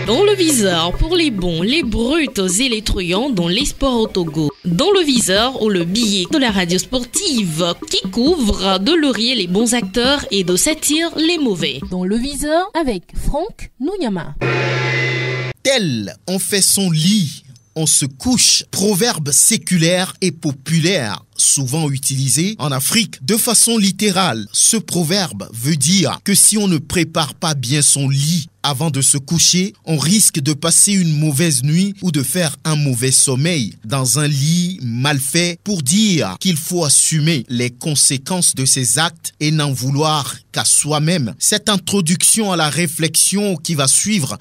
Dans le viseur, pour les bons, les brutes et les truands dans les sports au Togo. Dans le viseur ou le billet de la radio sportive qui couvre de laurier les bons acteurs et de satire les mauvais. Dans le viseur avec Franck Nouyama. Tel on fait son lit, on se couche. Proverbe séculaire et populaire, souvent utilisé en Afrique de façon littérale. Ce proverbe veut dire que si on ne prépare pas bien son lit avant de se coucher, on risque de passer une mauvaise nuit ou de faire un mauvais sommeil dans un lit mal fait, pour dire qu'il faut assumer les conséquences de ses actes et n'en vouloir qu'à soi-même. Cette introduction à la réflexion qui va suivre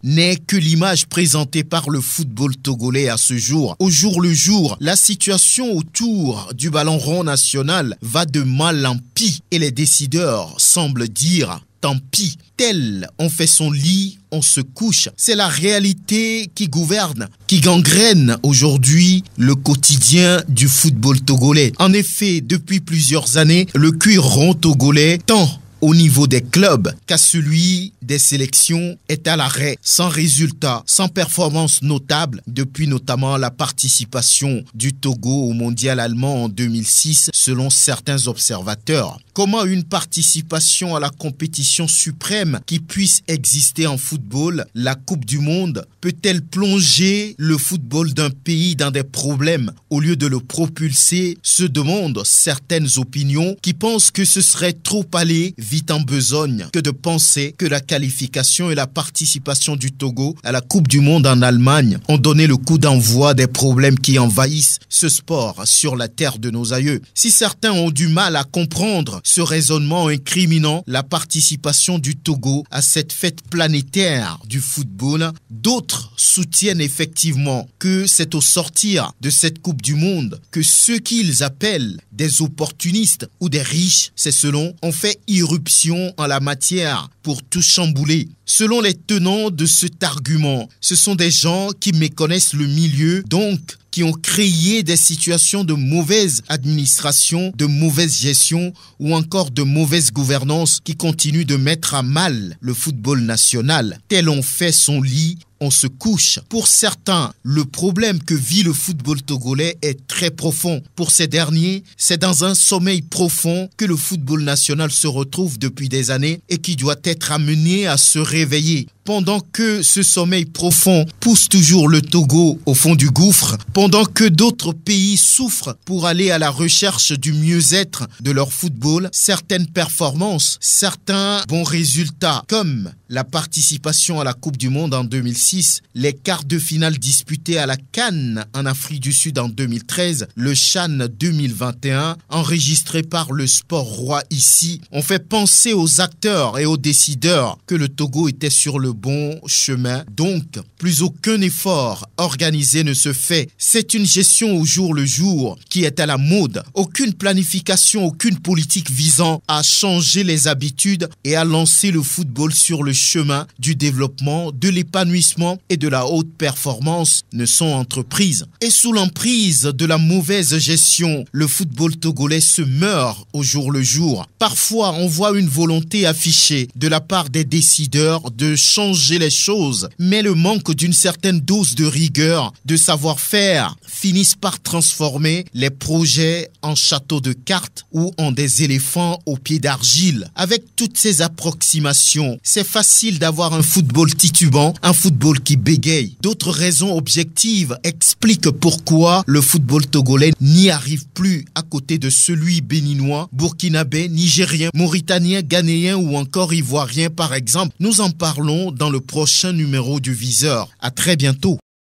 n'est que l'image présentée par le football togolais à ce jour. Au jour le jour, la situation autour du ballon rond national va de mal en pis et les décideurs semblent dire tant pis. Tel on fait son lit, on se couche. C'est la réalité qui gouverne, qui gangrène aujourd'hui le quotidien du football togolais. En effet, depuis plusieurs années, le cuir rond togolais tend au niveau des clubs qu'à celui des sélections est à l'arrêt, sans résultat, sans performance notable, depuis notamment la participation du Togo au mondial allemand en 2006, selon certains observateurs. Comment une participation à la compétition suprême qui puisse exister en football, la Coupe du Monde, peut-elle plonger le football d'un pays dans des problèmes au lieu de le propulser, se demandent certaines opinions qui pensent que ce serait trop aller vite en besogne que de penser que la qualification et la participation du Togo à la Coupe du Monde en Allemagne ont donné le coup d'envoi des problèmes qui envahissent ce sport sur la terre de nos aïeux. Si certains ont du mal à comprendre ce raisonnement incriminant la participation du Togo à cette fête planétaire du football, d'autres soutiennent effectivement que c'est au sortir de cette Coupe du Monde que ceux qu'ils appellent des opportunistes ou des riches, c'est selon, ont fait irruption en la matière pour tout chambouler. Selon les tenants de cet argument, ce sont des gens qui méconnaissent le milieu, donc qui ont créé des situations de mauvaise administration, de mauvaise gestion ou encore de mauvaise gouvernance qui continuent de mettre à mal le football national. Tel on fait son lit, on se couche. Pour certains, le problème que vit le football togolais est très profond. Pour ces derniers, c'est dans un sommeil profond que le football national se retrouve depuis des années et qui doit être amené à se réveiller. Pendant que ce sommeil profond pousse toujours le Togo au fond du gouffre, pendant que d'autres pays souffrent pour aller à la recherche du mieux-être de leur football, certaines performances, certains bons résultats, comme la participation à la Coupe du Monde en 2006, les quarts de finale disputés à la CAN en Afrique du Sud en 2013, le CHAN 2021, enregistré par le Sport Roi ici, ont fait penser aux acteurs et aux décideurs que le Togo était sur le bon chemin. Donc, plus aucun effort organisé ne se fait. C'est une gestion au jour le jour qui est à la mode. Aucune planification, aucune politique visant à changer les habitudes et à lancer le football sur le chemin du développement, de l'épanouissement et de la haute performance ne sont entreprises. Et sous l'emprise de la mauvaise gestion, le football togolais se meurt au jour le jour. Parfois, on voit une volonté affichée de la part des décideurs de changer les choses, mais le manque d'une certaine dose de rigueur, de savoir-faire, finissent par transformer les projets en châteaux de cartes ou en des éléphants aux pieds d'argile. Avec toutes ces approximations, c'est facile d'avoir un football titubant, un football qui bégaye. D'autres raisons objectives expliquent pourquoi le football togolais n'y arrive plus à côté de celui béninois, burkinabé, nigérien, mauritanien, ghanéen ou encore ivoirien par exemple. Nous en parlons dans le prochain numéro du Viseur. À très bientôt.